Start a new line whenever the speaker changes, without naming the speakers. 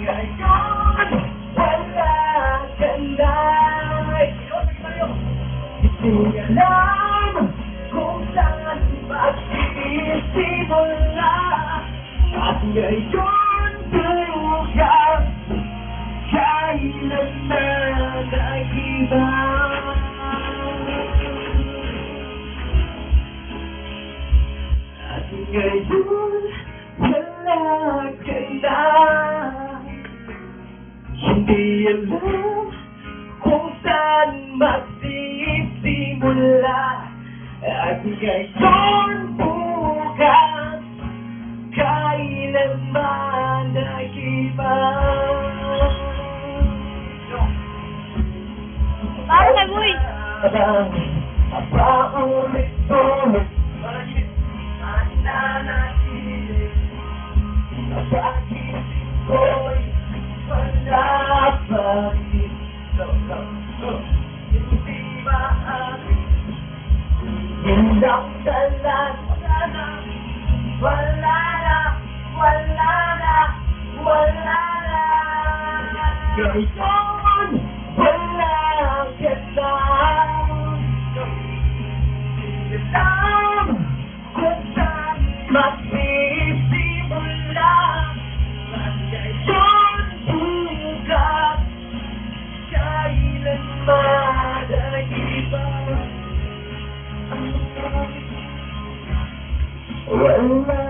Ngayon, wala ka na. Hindi alam kung saan magsisimula. At ngayon, bukas, kailan na nag-iba. At ngayon, wala ka na. Hindi alam kung saan magsisimula. At ngayon, bukas, kailanman nag-iba.
Parang kay Boy.
Paulit-ulit nananatili. Pag-isip ko'y wala pa rin. Hindi maaari. Ilang dalan. Wala na. Ngayon, wala ka na. Hindi alam kung saan magsisimula. At ngayon, bukas, kailanman nag-iba. Wala.